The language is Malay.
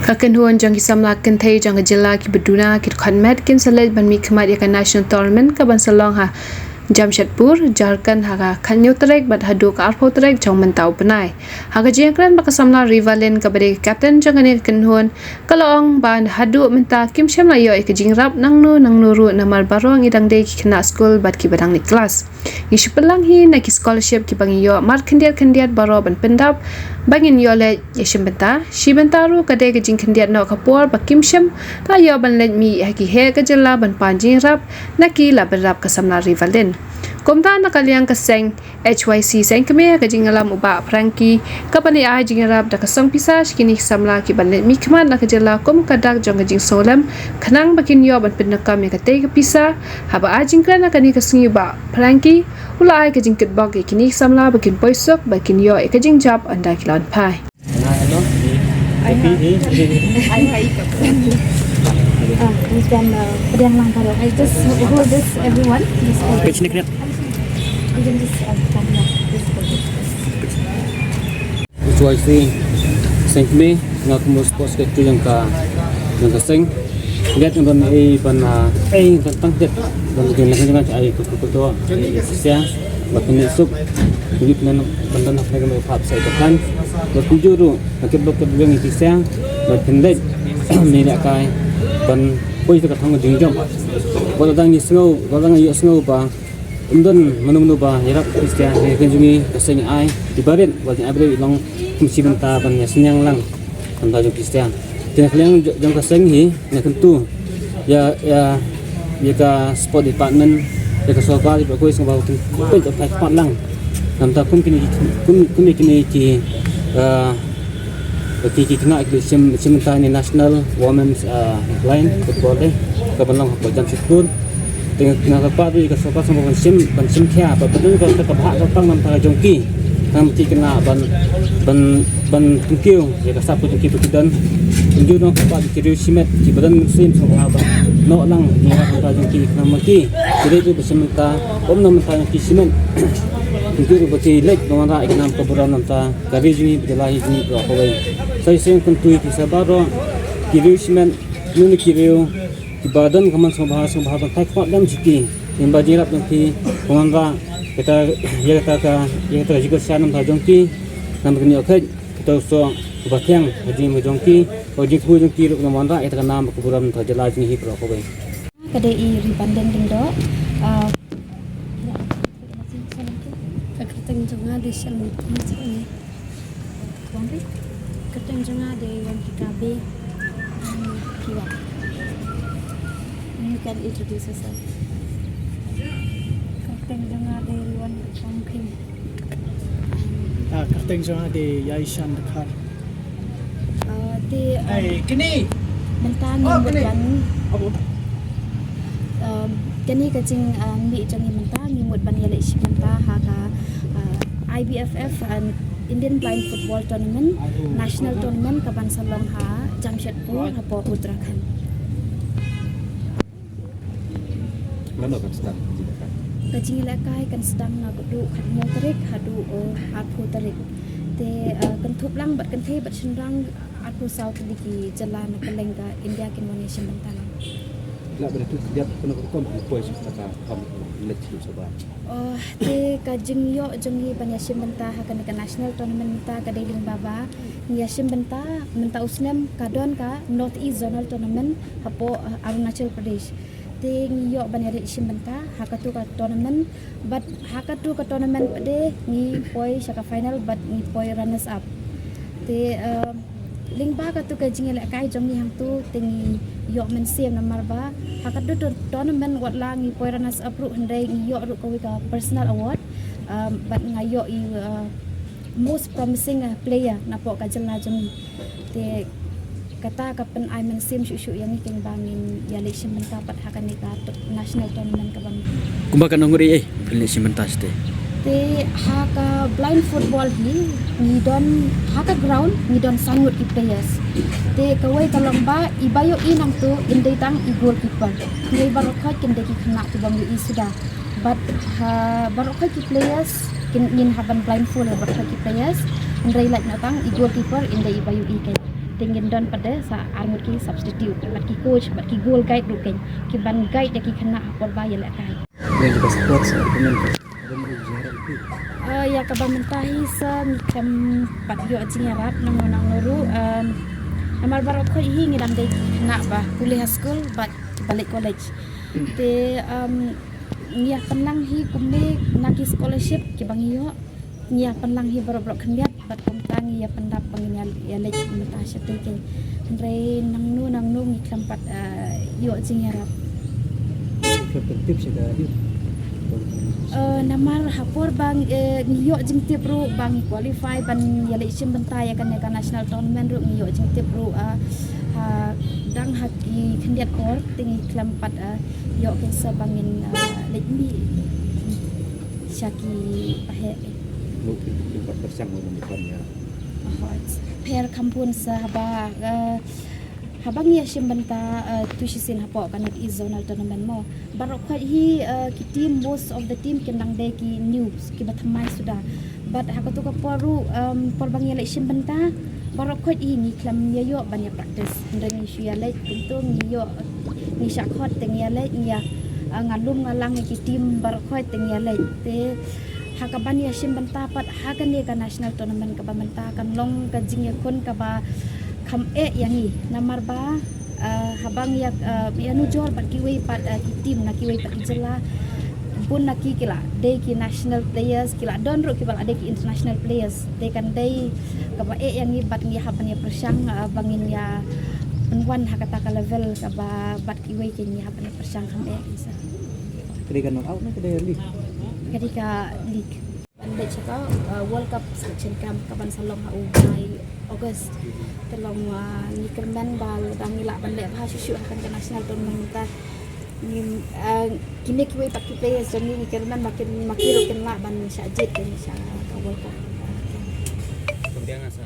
Kakan huan jang kisamla kan thai jang jilla ki beduna ki khanmet kin salet ban mi khmat ya national tournament ka ban salong ha Jamshedpur Jharkhand haga khanyo trek bat hadu ka arpho trek jong mentau penai haga jengkran ba kasamla rivalen ka bade captain jang ne kan huan kalong ban hadu menta kim shamla yo ek jingrap nangnu ru namar barong idang de ki khna school bat ki badang ni class ishipelang hi na ki scholarship ki bangi yo mar khandiat baro ban pendap bangin yo le yeshim benta shibentaru ka de ki jing khandiat no ka por ba kim sham ta yo ban le mi ha ki he ka jilla ban pan jingrap na ki la berap kasamla rivalen Komda nakaliang kaseng HYC seng keme ka jingalam uba Frankie kapani ai jingarap da kasong pisas kini samla ki banlet mikman la kajela kom kadak jong jing solam khanang bakin yo ban pinakam ka te ka pisa haba ai jingkran kani kasingi ba Frankie ula ai ka jing kitbog kini samla bakin poisok bakin yo ka jing job anda kilon pai Pedang lang talo. I just hold this everyone. Which nickname? You can just Which was the sing me ngaku mo sports ke tu yang ka sing lihat yang ban tentang det dan dengan ai ku to sia bakin sup hidup nan bandan nak dengan pap sai kan berkujuru nak blok ke yang sia bakin det ni nak kai ban poi ka thang jing jom ko dang ni snow ko dang yu snow ba umdan manu ba yarak istia he kenjungi kasing ai dibarin wa ai bre long kumsi benta ban ya senyang lang anta ju istia tin kalian jong kasing hi na tentu ya ka sport department ya ka soka di ko isang ba kin ko ta pat lang namta kum kini ki Bagi kena simenta ni national women's line football deh kebelang bajang syukur dengan kena tempat tu ikat sopa sama ban sim kia apa betul kalau kita bahak tentang nampak jongki nanti kena ban tungkiu ya kasap jongki berkidan tunjuk nak tempat kiri simet di badan sim sama apa no lang ni nampak jongki kena mati jadi itu bersimenta nampak jongki simet tunjuk bagi lek dengan rak kena keberan nampak kari juni berjalahi juni berapa saya sering kentui kisah baru kiri simen ini kiri di badan kaman sama bahasa tak kuat dan ciki yang bajirap nanti penganra kita juga siapa nampak jongki nama kini oke kita usah bakiang haji jongki haji jongki lu penganra kita nama kuburan terjelas ini berapa baik kadai ribandang dindo keteng jonga di shalmut ini kuampi keteng jonga di yang kikabe kiwa. You can introduce yourself. Keteng jonga di Wan Pangkim. Keteng jonga di Yaishan Dekat. Di kini. Mentani bukan. Kini kacing mi jongi mentani mut ban yale si menta haka IBFF Indian Blind Football Tournament National Tournament kaban salong ha Jamshedpur hapo Uttarakhand. Mana kan sedang Kacing ilakai kan sedang nak duduk hadu tarik hadu aku tarik. Te kentup lang bat kenthe bat senrang aku south di jalan kelengga India ke Indonesia mentang. Lah berarti dia pernah kom pois kata kom let lu sobat. Te kajing yo jongi banyasim benta hakan ke national tournament menta ka deling baba nyasim menta usnem kadon ka North East Zonal Tournament hapo Arunachal Pradesh. Te yo banyari sim benta hakatu ka tournament but hakatu ka tournament pade ni poi saka final but ni poi runners up. Te lingba ka tu kajing ele kai jongi hang tu tingi yo men siam namar ba hakatu tournament wat lang ni poi runners up ru handai yo ru ko ka personal award but ngayo most promising player na po ka jela jongi te kata kapan I men sim shu yang king bangin ya le sim mendapat hakan ni ka national tournament ka bang kumbakan nguri pilih simentas te haka blind football ni don haka ground ni don sangut ki players te kawai kalomba ibayo inang tu indai tang i goalkeeper ngai barokha kinde ki khna tu bang i sudah but barokha ki players kin haban blind football barokha ki players ndai lak na tang i goalkeeper indai ibayo i kai tingin don pada sa armut ki substitute bat ki coach bat ki goal guide ruken ki ban guide ki kena por ba ya lakai Yang juga support sa argument dan berjarak itu. ya kabamentahi sa mikam pat yo ajing yarap nang nuru namar barok ko hi ngidam de kena ba kuliah school bat balik college te ngia penang hi kumne naki scholarship ki bang yo ngia penang hi barok kendiat bat komtang ya pendap penginyal ya lej mata syate ke andre nang nu ngikam pat yo ajing yarap Perspektif sudah itu. namar hapor bang ngiyo jing tip ru bang qualify ban yale sim bentai akan ya national tournament ru ngiyo jing tip ru dang haki kendiat kor tingi klampat yo ke sabangin lekmi syaki pahe Mungkin 4% menemukannya. per kampun sahaba habang ya simbanta tuition hapo kanat is zonal tournament mo barok hi ki team most of the team kenang de ki news ki bathamai sudah but hakatu ka poru porbang ya simbanta barok hi ni klam ya yo ban ya practice ndeng isu ya le untung yo ni shakhot teng ya le ya ngalum ngalang ki team barok teng ya le te hakaban ya simbanta pat hakan ya ka national tournament ka bamanta kan long ka jing ya kon ka ba kam yangi namar ba habang yak yanu jor pat kiwi pat ki team na kiwi pat jela pun na kila de ki national players kila don ro ki bal ade ki international players de kan de ka ba yangi bat ngi haban ya persang bangin ya penwan hakata ka level ka ba bat kiwi ki ni haban ya persang kam isa Ketika knock out na kada league. ketika league ande chaka world cup selection camp kapan salong ha umai August telong ni kerman bal dang ila bande ha syuk akan ke national tournament ta ni kini kiwe pak players ni kerman makin ro ken la ban syajit ke world cup Kemudian asa